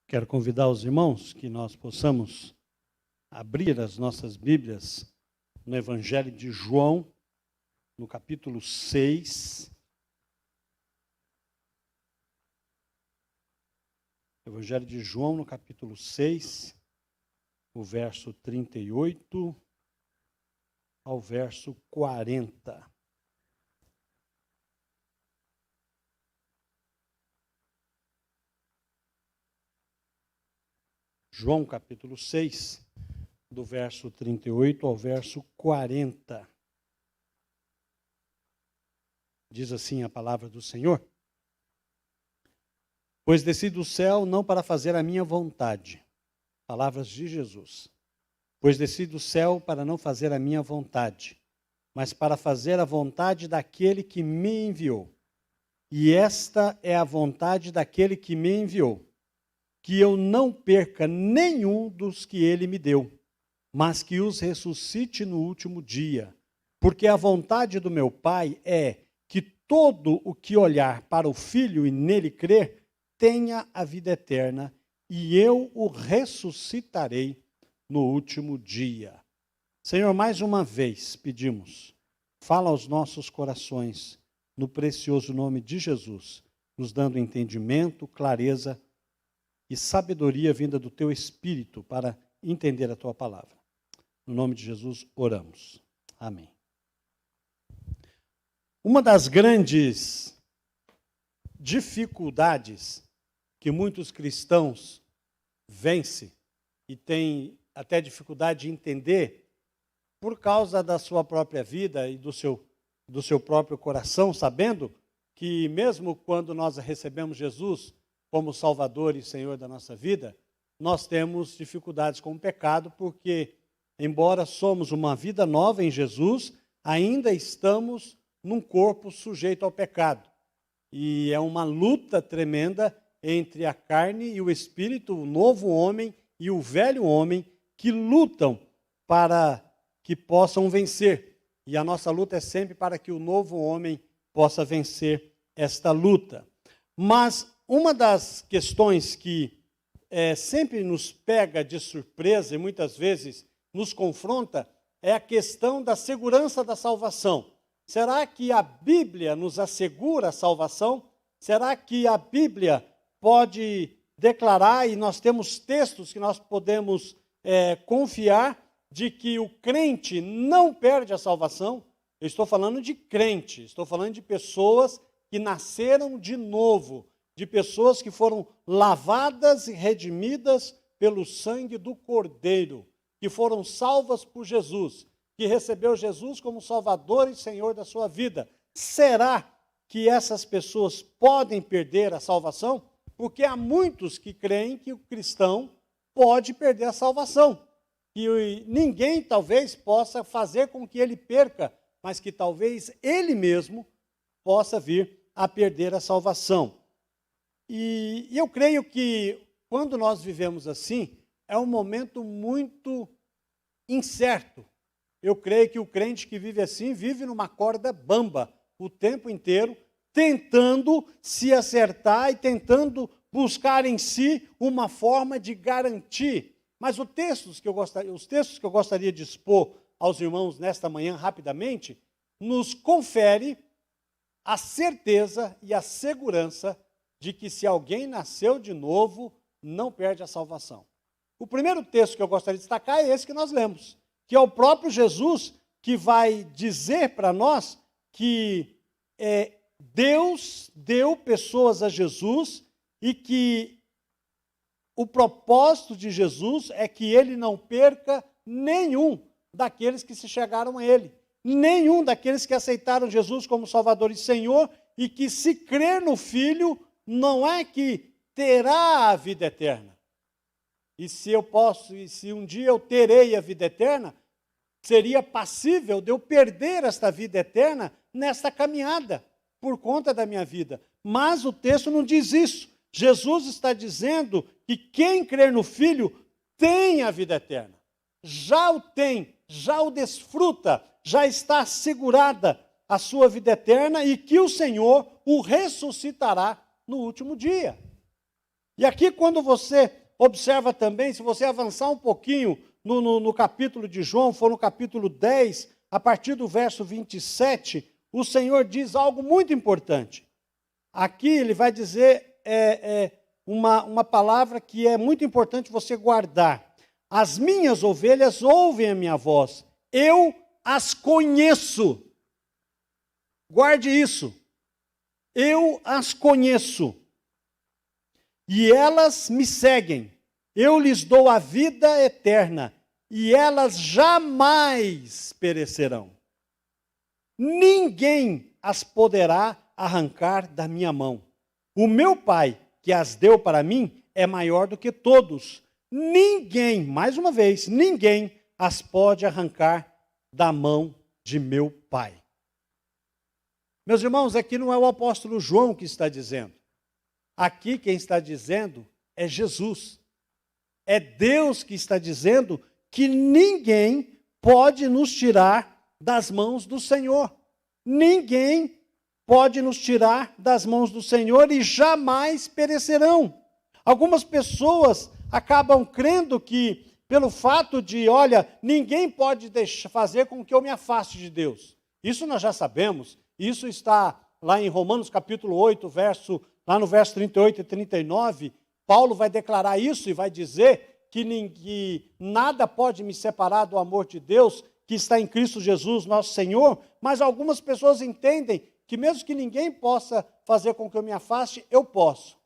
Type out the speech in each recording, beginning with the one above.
Quero convidar os irmãos que nós possamos abrir as nossas Bíblias no Evangelho de João, no capítulo 6. Evangelho de João, no capítulo 6, o verso 38 ao verso 40. João capítulo 6, do verso 38 ao verso 40. Diz assim a palavra do Senhor: Pois desci do céu não para fazer a minha vontade. Palavras de Jesus. Pois desci do céu para não fazer a minha vontade, mas para fazer a vontade daquele que me enviou. E esta é a vontade daquele que me enviou, que eu não perca nenhum dos que ele me deu, mas que os ressuscite no último dia. Porque a vontade do meu Pai é que todo o que olhar para o Filho e nele crer, tenha a vida eterna, e eu o ressuscitarei no último dia. Senhor, mais uma vez pedimos, fala aos nossos corações, no precioso nome de Jesus, nos dando entendimento, clareza e sabedoria vinda do teu Espírito para entender a tua palavra. No nome de Jesus, oramos. Amém. Uma das grandes dificuldades que muitos cristãos vencem e têm até dificuldade de entender por causa da sua própria vida e do seu próprio coração, sabendo que mesmo quando nós recebemos Jesus como Salvador e Senhor da nossa vida, nós temos dificuldades com o pecado, porque, embora somos uma vida nova em Jesus, ainda estamos num corpo sujeito ao pecado. E é uma luta tremenda entre a carne e o espírito, o novo homem e o velho homem, que lutam para que possam vencer. E a nossa luta é sempre para que o novo homem possa vencer esta luta. Mas uma das questões que sempre nos pega de surpresa e muitas vezes nos confronta é a questão da segurança da salvação. Será que a Bíblia nos assegura a salvação? Será que a Bíblia pode declarar, e nós temos textos que nós podemos confiar, de que o crente não perde a salvação? Eu estou falando de crente, estou falando de pessoas que nasceram de novo, de pessoas que foram lavadas e redimidas pelo sangue do Cordeiro, que foram salvas por Jesus, que recebeu Jesus como Salvador e Senhor da sua vida. Será que essas pessoas podem perder a salvação? Porque há muitos que creem que o cristão pode perder a salvação, que ninguém talvez possa fazer com que ele perca, mas que talvez ele mesmo possa vir a perder a salvação. E eu creio que quando nós vivemos assim, é um momento muito incerto. Eu creio que o crente que vive assim, vive numa corda bamba o tempo inteiro, tentando se acertar e tentando buscar em si uma forma de garantir. Mas os textos que eu gostaria de expor aos irmãos nesta manhã, rapidamente, nos confere a certeza e a segurança de que se alguém nasceu de novo, não perde a salvação. O primeiro texto que eu gostaria de destacar é esse que nós lemos, que é o próprio Jesus que vai dizer para nós que Deus deu pessoas a Jesus e que o propósito de Jesus é que ele não perca nenhum daqueles que se chegaram a ele, nenhum daqueles que aceitaram Jesus como Salvador e Senhor, e que se crer no Filho, não é que terá a vida eterna. E se um dia eu terei a vida eterna, seria passível de eu perder esta vida eterna nesta caminhada, por conta da minha vida. Mas o texto não diz isso. Jesus está dizendo que quem crer no Filho tem a vida eterna. Já o tem, já o desfruta, já está assegurada a sua vida eterna e que o Senhor o ressuscitará no último dia. E aqui, quando você observa também, se você avançar um pouquinho no capítulo de João, for no capítulo 10, a partir do verso 27, o Senhor diz algo muito importante. Aqui ele vai dizer uma palavra que é muito importante você guardar. As minhas ovelhas ouvem a minha voz, eu as conheço. Guarde isso. Eu as conheço. E elas me seguem. Eu lhes dou a vida eterna, e elas jamais perecerão. Ninguém as poderá arrancar da minha mão. O meu Pai, que as deu para mim, é maior do que todos. Ninguém, mais uma vez, ninguém as pode arrancar da mão de meu Pai. Meus irmãos, aqui não é o apóstolo João que está dizendo. Aqui quem está dizendo é Jesus. É Deus que está dizendo que ninguém pode nos tirar das mãos do Senhor. Ninguém pode nos tirar das mãos do Senhor e jamais perecerão. Algumas pessoas acabam crendo que, pelo fato de, olha, ninguém pode fazer com que eu me afaste de Deus. Isso nós já sabemos. Isso está lá em Romanos capítulo 8, lá no verso 38 e 39, Paulo vai declarar isso e vai dizer que nada pode me separar do amor de Deus que está em Cristo Jesus, nosso Senhor, mas algumas pessoas entendem que mesmo que ninguém possa fazer com que eu me afaste, eu posso.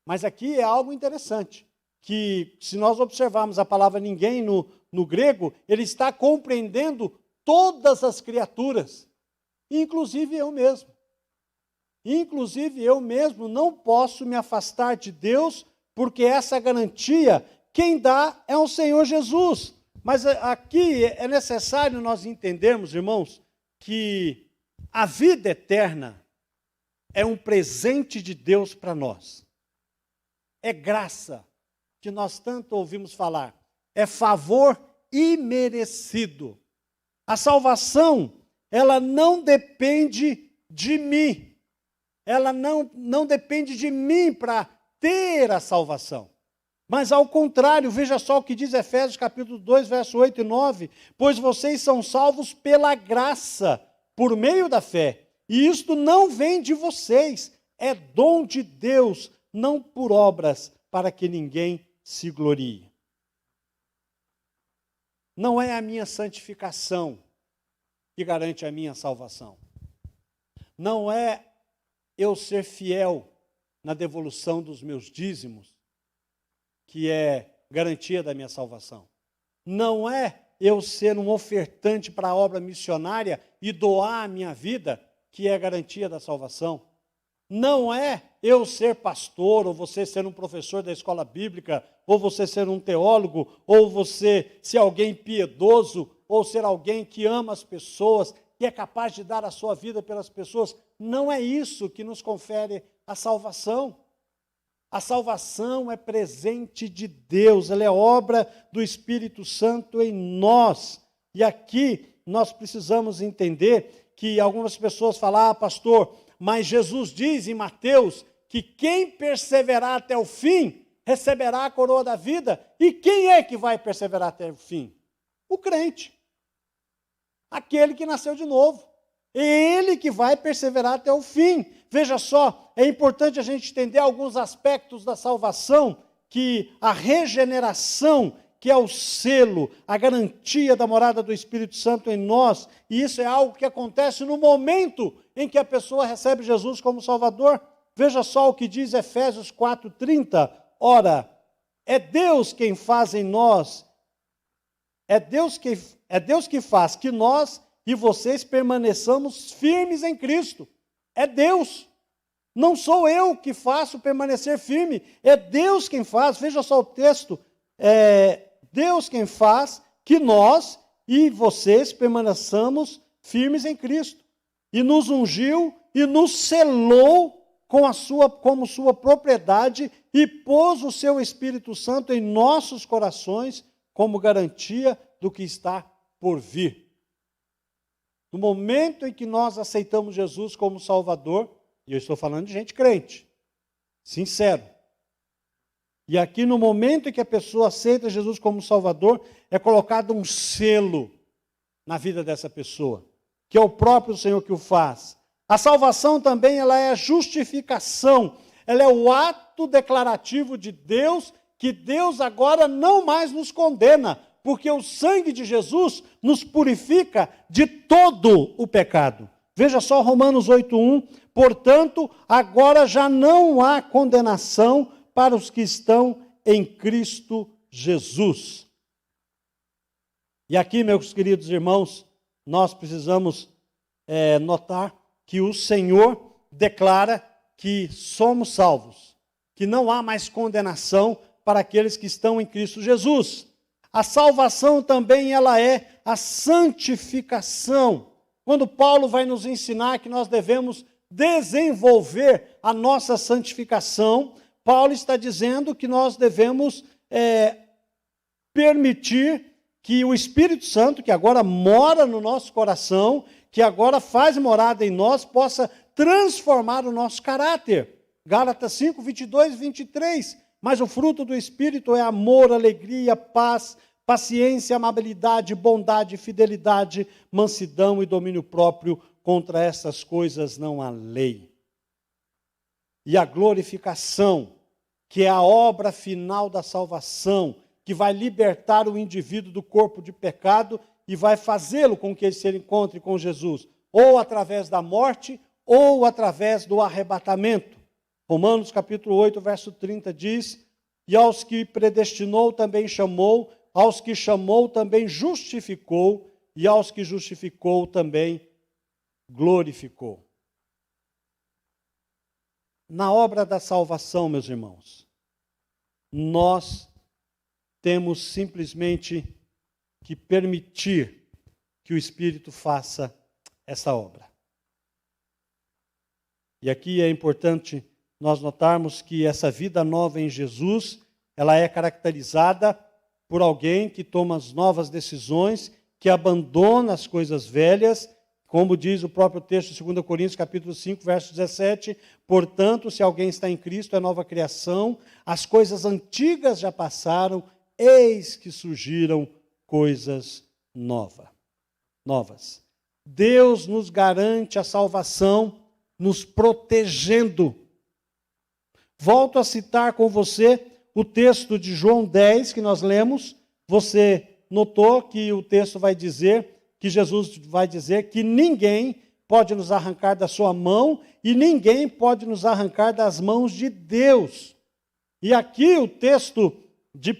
Mas aqui é algo interessante, que se nós observarmos a palavra ninguém no grego, ele está compreendendo todas as criaturas, inclusive eu mesmo. Inclusive eu mesmo não posso me afastar de Deus, porque essa garantia, quem dá é o Senhor Jesus. Mas aqui é necessário nós entendermos, irmãos, que a vida eterna é um presente de Deus para nós. É graça, que nós tanto ouvimos falar. É favor imerecido. A salvação, ela não depende de mim. Ela não depende de mim para ter a salvação. Mas ao contrário, veja só o que diz Efésios capítulo 2, verso 8 e 9. Pois vocês são salvos pela graça, por meio da fé. E isto não vem de vocês, é dom de Deus, não por obras, para que ninguém se glorie. Não é a minha santificação que garante a minha salvação. Não é eu ser fiel na devolução dos meus dízimos, que é garantia da minha salvação. Não é eu ser um ofertante para a obra missionária e doar a minha vida, que é garantia da salvação. Não é eu ser pastor, ou você ser um professor da escola bíblica, ou você ser um teólogo, ou você ser alguém piedoso, ou ser alguém que ama as pessoas, que é capaz de dar a sua vida pelas pessoas. Não é isso que nos confere a salvação. A salvação é presente de Deus, ela é obra do Espírito Santo em nós. E aqui nós precisamos entender que algumas pessoas falam, pastor, mas Jesus diz em Mateus que quem perseverar até o fim receberá a coroa da vida. E quem é que vai perseverar até o fim? O crente. Aquele que nasceu de novo. É ele que vai perseverar até o fim. Veja só, é importante a gente entender alguns aspectos da salvação, que a regeneração, que é o selo, a garantia da morada do Espírito Santo em nós, e isso é algo que acontece no momento em que a pessoa recebe Jesus como Salvador. Veja só o que diz Efésios 4:30. Ora, é Deus quem faz em nós, é Deus que faz que nós e vocês permaneçamos firmes em Cristo. É Deus. Não sou eu que faço permanecer firme, é Deus quem faz. Veja só o texto. É Deus quem faz que nós e vocês permaneçamos firmes em Cristo. E nos ungiu e nos selou como sua propriedade e pôs o seu Espírito Santo em nossos corações como garantia do que está por vir. No momento em que nós aceitamos Jesus como Salvador, e eu estou falando de gente crente, sincero, E aqui, no momento em que a pessoa aceita Jesus como Salvador, é colocado um selo na vida dessa pessoa, que é o próprio Senhor que o faz. A salvação também, ela é a justificação, ela é o ato declarativo de Deus, que Deus agora não mais nos condena, porque o sangue de Jesus nos purifica de todo o pecado. Veja só Romanos 8:1, portanto, agora já não há condenação para os que estão em Cristo Jesus. E aqui, meus queridos irmãos, nós precisamos notar que o Senhor declara que somos salvos, que não há mais condenação para aqueles que estão em Cristo Jesus. A salvação também ela é a santificação. Quando Paulo vai nos ensinar que nós devemos desenvolver a nossa santificação, Paulo está dizendo que nós devemos permitir que o Espírito Santo, que agora mora no nosso coração, que agora faz morada em nós, possa transformar o nosso caráter. Gálatas 5, 22 e 23. Mas o fruto do Espírito é amor, alegria, paz, paciência, amabilidade, bondade, fidelidade, mansidão e domínio próprio. Contra essas coisas não há lei. E a glorificação, que é a obra final da salvação, que vai libertar o indivíduo do corpo de pecado e vai fazê-lo com que ele se encontre com Jesus, ou através da morte, ou através do arrebatamento. Romanos capítulo 8, verso 30 diz, e aos que predestinou também chamou, aos que chamou também justificou, e aos que justificou também glorificou. Na obra da salvação, meus irmãos, nós temos simplesmente que permitir que o Espírito faça essa obra. E aqui é importante nós notarmos que essa vida nova em Jesus, ela é caracterizada por alguém que toma as novas decisões, que abandona as coisas velhas, como diz o próprio texto de 2 Coríntios, capítulo 5, verso 17, portanto, se alguém está em Cristo, é nova criação, as coisas antigas já passaram, eis que surgiram coisas novas. Deus nos garante a salvação, nos protegendo. Volto a citar com você o texto de João 10, que nós lemos. Você notou que o texto vai dizer, que Jesus vai dizer que ninguém pode nos arrancar da sua mão e ninguém pode nos arrancar das mãos de Deus. E aqui o texto de 1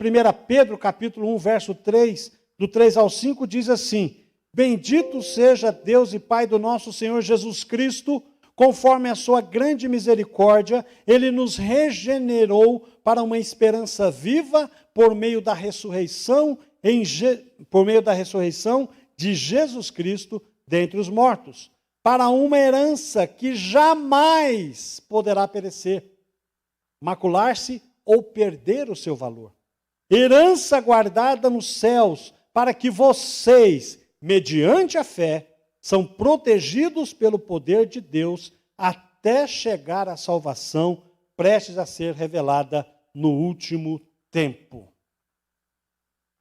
Pedro, capítulo 1, verso 3, do 3 ao 5, diz assim, bendito seja Deus e Pai do nosso Senhor Jesus Cristo, conforme a sua grande misericórdia, Ele nos regenerou para uma esperança viva por meio da ressurreição de Jesus Cristo dentre os mortos, para uma herança que jamais poderá perecer, macular-se ou perder o seu valor. Herança guardada nos céus, para que vocês, mediante a fé, são protegidos pelo poder de Deus até chegar à salvação prestes a ser revelada no último tempo.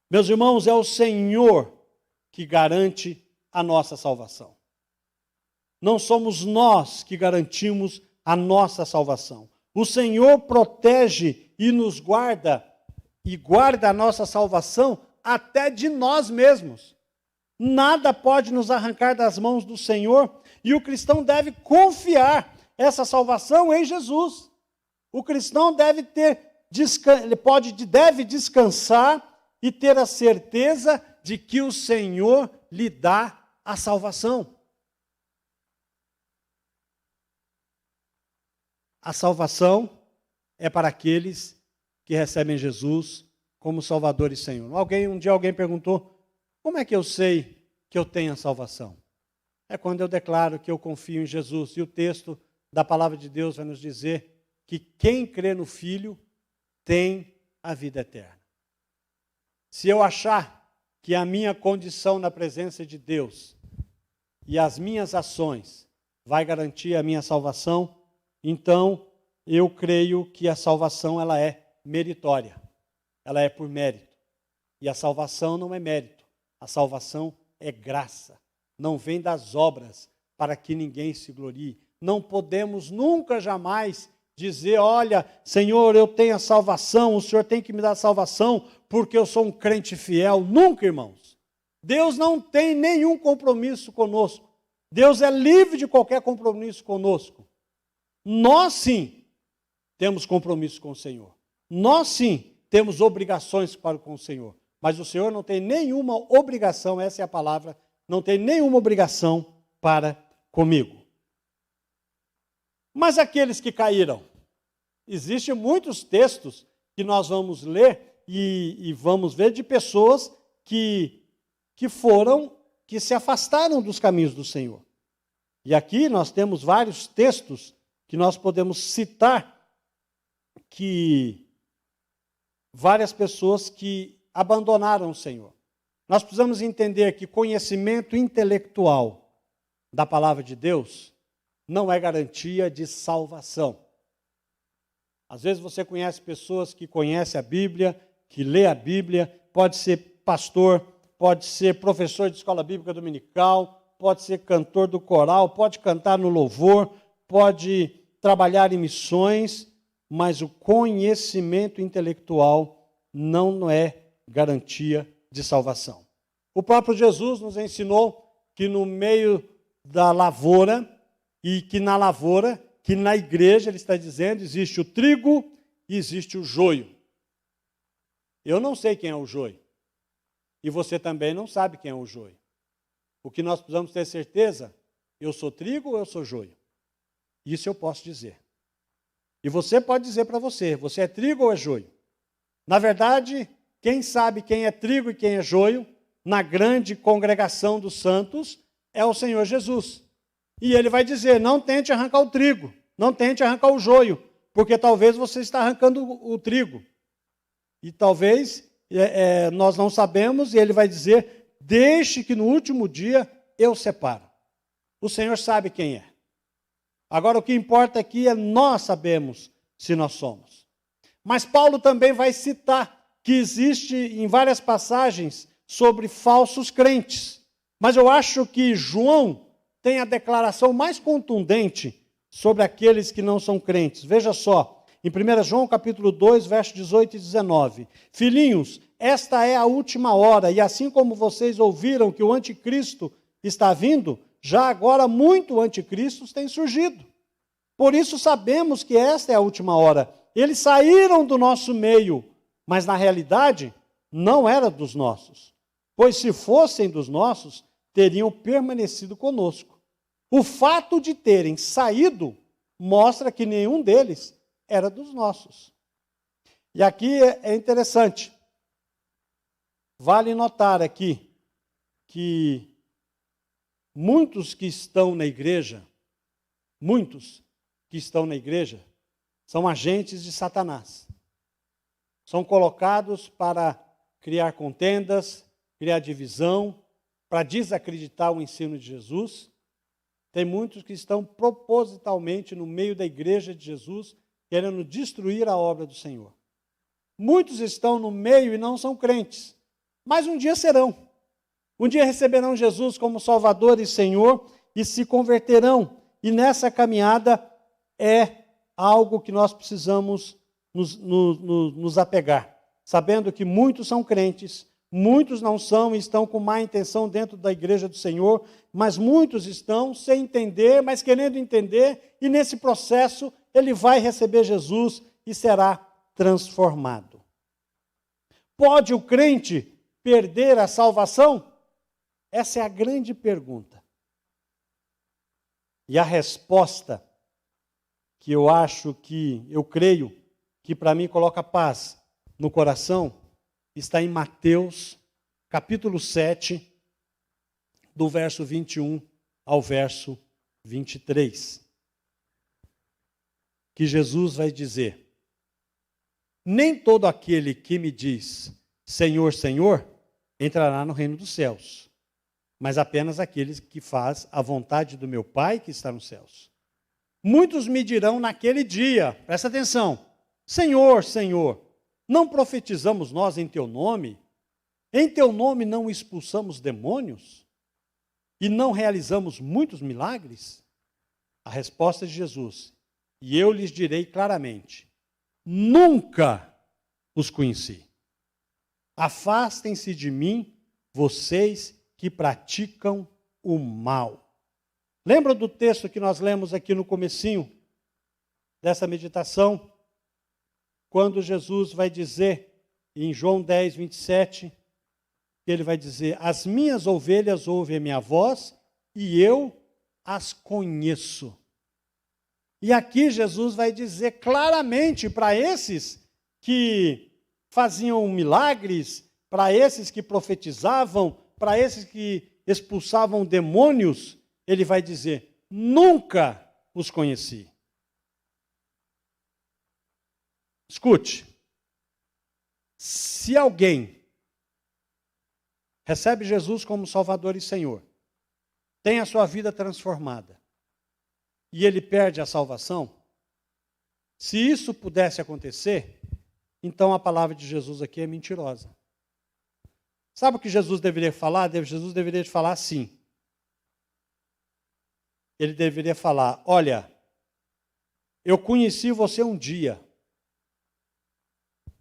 Meus irmãos, é o Senhor que garante a nossa salvação. Não somos nós que garantimos a nossa salvação. O Senhor protege e nos guarda, e guarda a nossa salvação até de nós mesmos. Nada pode nos arrancar das mãos do Senhor, e o cristão deve confiar essa salvação em Jesus. O cristão deve descansar e ter a certeza de que o Senhor lhe dá a salvação. A salvação é para aqueles que recebem Jesus como Salvador e Senhor. Um dia alguém perguntou, como é que eu sei que eu tenho a salvação? É quando eu declaro que eu confio em Jesus. E o texto da palavra de Deus vai nos dizer que quem crê no Filho tem a vida eterna. Se eu achar que a minha condição na presença de Deus e as minhas ações vai garantir a minha salvação, então eu creio que a salvação ela é meritória, ela é por mérito. E a salvação não é mérito, a salvação é graça. Não vem das obras para que ninguém se glorie. Não podemos nunca, jamais dizer, olha, Senhor, eu tenho a salvação, o Senhor tem que me dar a salvação porque eu sou um crente fiel. Nunca, irmãos. Deus não tem nenhum compromisso conosco. Deus é livre de qualquer compromisso conosco. Nós sim temos compromisso com o Senhor. Nós sim temos obrigações para com o Senhor. Mas o Senhor não tem nenhuma obrigação, essa é a palavra, não tem nenhuma obrigação para comigo. Mas aqueles que caíram, existem muitos textos que nós vamos ler e vamos ver de pessoas que se afastaram dos caminhos do Senhor. E aqui nós temos vários textos que nós podemos citar que várias pessoas que abandonaram o Senhor. Nós precisamos entender que conhecimento intelectual da palavra de Deus não é garantia de salvação. Às vezes você conhece pessoas que conhecem a Bíblia, que lê a Bíblia, pode ser pastor, pode ser professor de escola bíblica dominical, pode ser cantor do coral, pode cantar no louvor, pode trabalhar em missões, mas o conhecimento intelectual não é garantia de salvação. O próprio Jesus nos ensinou que no meio da lavoura, e que na lavoura, que na igreja, ele está dizendo, existe o trigo e existe o joio. Eu não sei quem é o joio. E você também não sabe quem é o joio. O que nós precisamos ter certeza, eu sou trigo ou eu sou joio? Isso eu posso dizer. E você pode dizer para você é trigo ou é joio? Na verdade, quem sabe quem é trigo e quem é joio, na grande congregação dos santos, é o Senhor Jesus. E ele vai dizer, não tente arrancar o trigo, não tente arrancar o joio, porque talvez você está arrancando o trigo. E talvez nós não sabemos, e ele vai dizer, deixe que no último dia eu separo. O Senhor sabe quem é. Agora o que importa aqui é nós sabemos se nós somos. Mas Paulo também vai citar que existe em várias passagens sobre falsos crentes. Mas eu acho que João tem a declaração mais contundente sobre aqueles que não são crentes. Veja só, em 1 João capítulo 2, versos 18 e 19. Filhinhos, esta é a última hora, e assim como vocês ouviram que o anticristo está vindo, já agora muito anticristos têm surgido. Por isso sabemos que esta é a última hora. Eles saíram do nosso meio, mas na realidade não era dos nossos. Pois se fossem dos nossos, teriam permanecido conosco. O fato de terem saído mostra que nenhum deles era dos nossos. E aqui é interessante. Vale notar aqui que muitos que estão na igreja, são agentes de Satanás. São colocados para criar contendas, criar divisão, para desacreditar o ensino de Jesus. Tem muitos que estão propositalmente no meio da igreja de Jesus, querendo destruir a obra do Senhor. Muitos estão no meio e não são crentes, mas um dia serão. Um dia receberão Jesus como Salvador e Senhor e se converterão. E nessa caminhada é algo que nós precisamos nos apegar, sabendo que muitos são crentes, muitos não são e estão com má intenção dentro da igreja do Senhor, mas muitos estão sem entender, mas querendo entender, e nesse processo ele vai receber Jesus e será transformado. Pode o crente perder a salvação? Essa é a grande pergunta. E a resposta que eu creio, que para mim coloca paz no coração, está em Mateus, capítulo 7, do verso 21 ao verso 23. Que Jesus vai dizer: nem todo aquele que me diz, Senhor, Senhor, entrará no reino dos céus, mas apenas aqueles que faz a vontade do meu Pai que está nos céus. Muitos me dirão naquele dia, presta atenção, Senhor, Senhor, Não profetizamos nós em teu nome? Em teu nome não expulsamos demônios? E não realizamos muitos milagres? A resposta de Jesus: e eu lhes direi claramente, nunca os conheci. Afastem-se de mim, vocês que praticam o mal. Lembra do texto que nós lemos aqui no comecinho dessa meditação? Quando Jesus vai dizer, em João 10, 27, ele vai dizer, as minhas ovelhas ouvem a minha voz e eu as conheço. E aqui Jesus vai dizer claramente para esses que faziam milagres, para esses que profetizavam, para esses que expulsavam demônios, ele vai dizer, nunca os conheci. Escute, se alguém recebe Jesus como Salvador e Senhor, tem a sua vida transformada, e ele perde a salvação, se isso pudesse acontecer, então a palavra de Jesus aqui é mentirosa. Sabe o que Jesus deveria falar? Jesus deveria falar assim. Ele deveria falar, olha, eu conheci você um dia,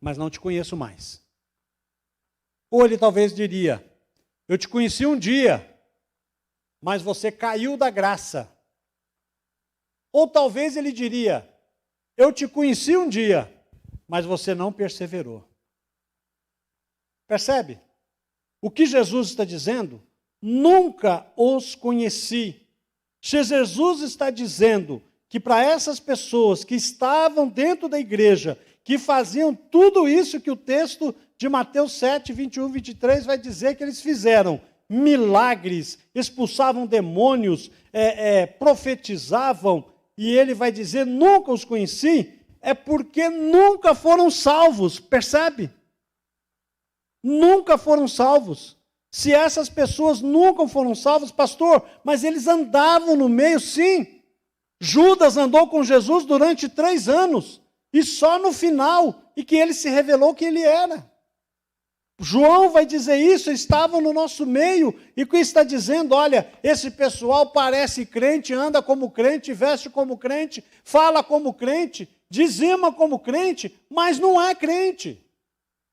mas não te conheço mais. Ou ele talvez diria, eu te conheci um dia, mas você caiu da graça. Ou talvez ele diria, eu te conheci um dia, mas você não perseverou. Percebe? O que Jesus está dizendo? Nunca os conheci. Se Jesus está dizendo que para essas pessoas que estavam dentro da igreja, que faziam tudo isso que o texto de Mateus 7, 21, 23 vai dizer que eles fizeram, milagres, expulsavam demônios, profetizavam, e ele vai dizer, nunca os conheci, é porque nunca foram salvos, percebe? Nunca foram salvos. Se essas pessoas nunca foram salvas, pastor, mas eles andavam no meio, sim. Judas andou com Jesus durante 3 anos, e só no final, e que ele se revelou que ele era. João vai dizer isso, estavam no nosso meio, e que está dizendo, olha, esse pessoal parece crente, anda como crente, veste como crente, fala como crente, dizima como crente, mas não é crente.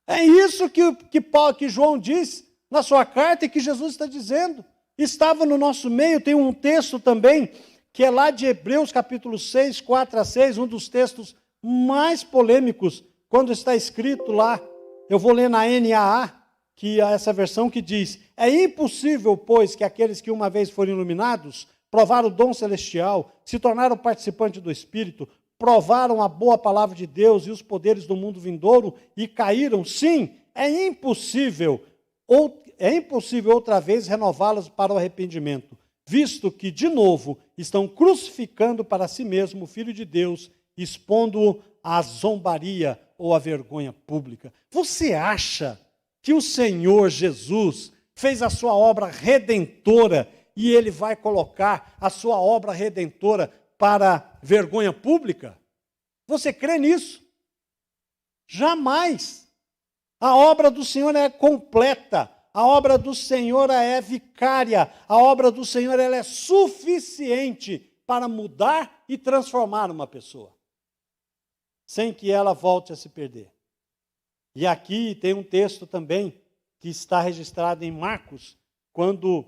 É isso que João diz na sua carta e que Jesus está dizendo. Estava no nosso meio, tem um texto também, que é lá de Hebreus capítulo 6, 4 a 6, um dos textos mais polêmicos, quando está escrito lá, eu vou ler na NAA, que é essa versão que diz, é impossível, pois, que aqueles que uma vez foram iluminados, provaram o dom celestial, se tornaram participantes do Espírito, provaram a boa palavra de Deus e os poderes do mundo vindouro e caíram, sim, é impossível outra vez renová-los para o arrependimento, visto que, de novo, estão crucificando para si mesmo o Filho de Deus, expondo-o à zombaria ou à vergonha pública. Você acha que o Senhor Jesus fez a sua obra redentora e ele vai colocar a sua obra redentora para vergonha pública? Você crê nisso? Jamais. A obra do Senhor é completa, a obra do Senhor é vicária, a obra do Senhor ela é suficiente para mudar e transformar uma pessoa, sem que ela volte a se perder. E aqui tem um texto também que está registrado em Marcos, quando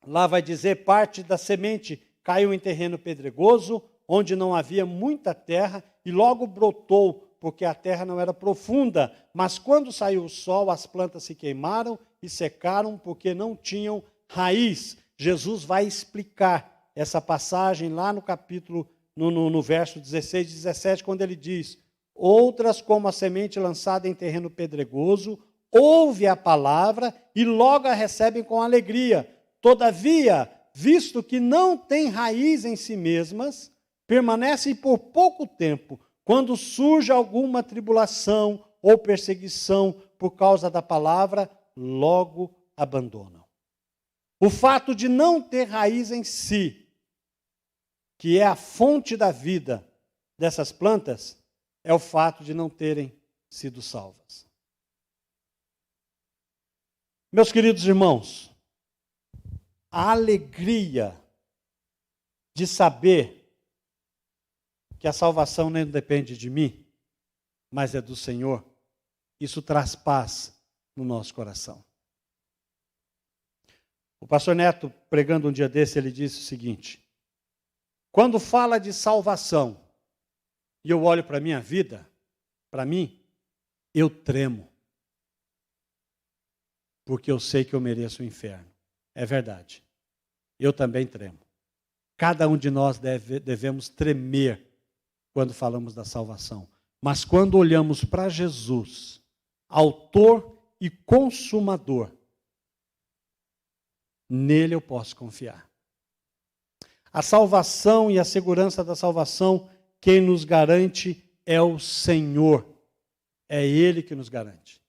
lá vai dizer, parte da semente caiu em terreno pedregoso, onde não havia muita terra, e logo brotou, porque a terra não era profunda. Mas quando saiu o sol, as plantas se queimaram e secaram, porque não tinham raiz. Jesus vai explicar essa passagem lá no capítulo, no verso 16 e 17, quando ele diz, outras como a semente lançada em terreno pedregoso, ouve a palavra e logo a recebem com alegria. Todavia, visto que não têm raiz em si mesmas, permanecem por pouco tempo. Quando surge alguma tribulação ou perseguição por causa da palavra, logo abandonam. O fato de não ter raiz em si, que é a fonte da vida dessas plantas, é o fato de não terem sido salvas. Meus queridos irmãos, a alegria de saber que a salvação não depende de mim, mas é do Senhor, isso traz paz no nosso coração. O pastor Neto, pregando um dia desse, ele disse o seguinte: quando fala de salvação, e eu olho para a minha vida, para mim, eu tremo. Porque eu sei que eu mereço o inferno. É verdade. Eu também tremo. Cada um de nós devemos tremer quando falamos da salvação. Mas quando olhamos para Jesus, autor e consumador, nele eu posso confiar. A salvação e a segurança da salvação, quem nos garante é o Senhor. É Ele que nos garante.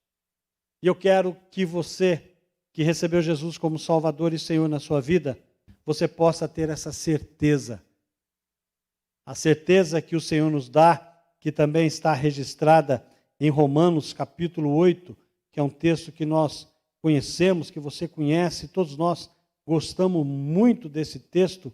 E eu quero que você, que recebeu Jesus como Salvador e Senhor na sua vida, você possa ter essa certeza. A certeza que o Senhor nos dá, que também está registrada em Romanos capítulo 8, que é um texto que nós conhecemos, que você conhece, todos nós gostamos muito desse texto,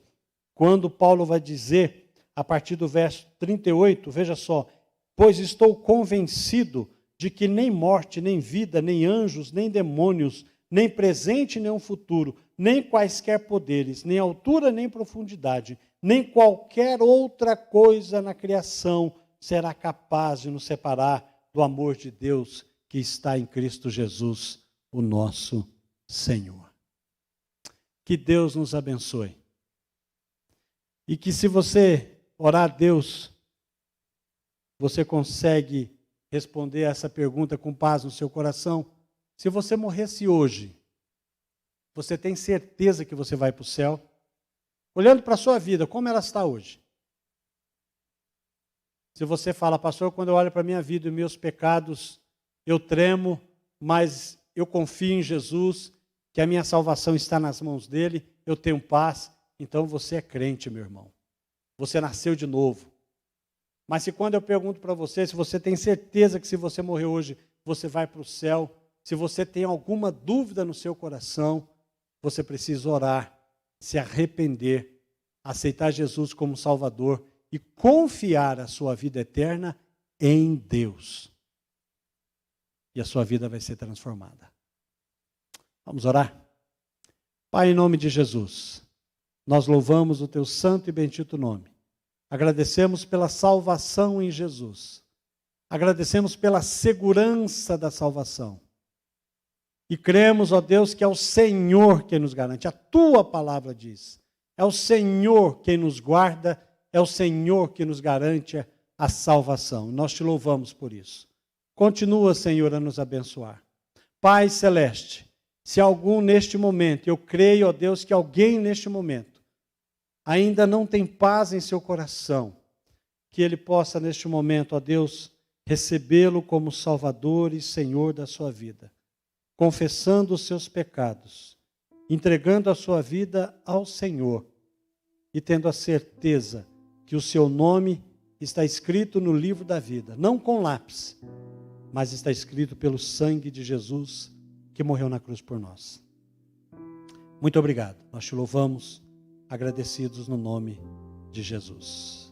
quando Paulo vai dizer, a partir do verso 38, veja só: pois estou convencido de que nem morte, nem vida, nem anjos, nem demônios, nem presente, nem um futuro, nem quaisquer poderes, nem altura, nem profundidade, nem qualquer outra coisa na criação será capaz de nos separar do amor de Deus que está em Cristo Jesus, o nosso Senhor. Que Deus nos abençoe. E que se você orar a Deus, você consegue responder essa pergunta com paz no seu coração. Se você morresse hoje, você tem certeza que você vai para o céu? Olhando para a sua vida, como ela está hoje? Se você fala: pastor, quando eu olho para a minha vida e meus pecados, eu tremo, mas eu confio em Jesus, que a minha salvação está nas mãos dele, eu tenho paz, então você é crente, meu irmão. Você nasceu de novo. Mas se quando eu pergunto para você, se você tem certeza que se você morrer hoje, você vai para o céu, se você tem alguma dúvida no seu coração, você precisa orar, se arrepender, aceitar Jesus como Salvador e confiar a sua vida eterna em Deus. E a sua vida vai ser transformada. Vamos orar? Pai, em nome de Jesus, nós louvamos o teu santo e bendito nome. Agradecemos pela salvação em Jesus. Agradecemos pela segurança da salvação. E cremos, ó Deus, que é o Senhor quem nos garante. A tua palavra diz. É o Senhor quem nos guarda, é o Senhor que nos garante a salvação. Nós te louvamos por isso. Continua, Senhor, a nos abençoar. Pai celeste, se algum neste momento, eu creio, ó Deus, que alguém neste momento ainda não tem paz em seu coração, que ele possa neste momento, ó Deus, recebê-lo como Salvador e Senhor da sua vida, confessando os seus pecados, entregando a sua vida ao Senhor e tendo a certeza que o seu nome está escrito no livro da vida, não com lápis, mas está escrito pelo sangue de Jesus que morreu na cruz por nós. Muito obrigado. Nós te louvamos, agradecidos no nome de Jesus.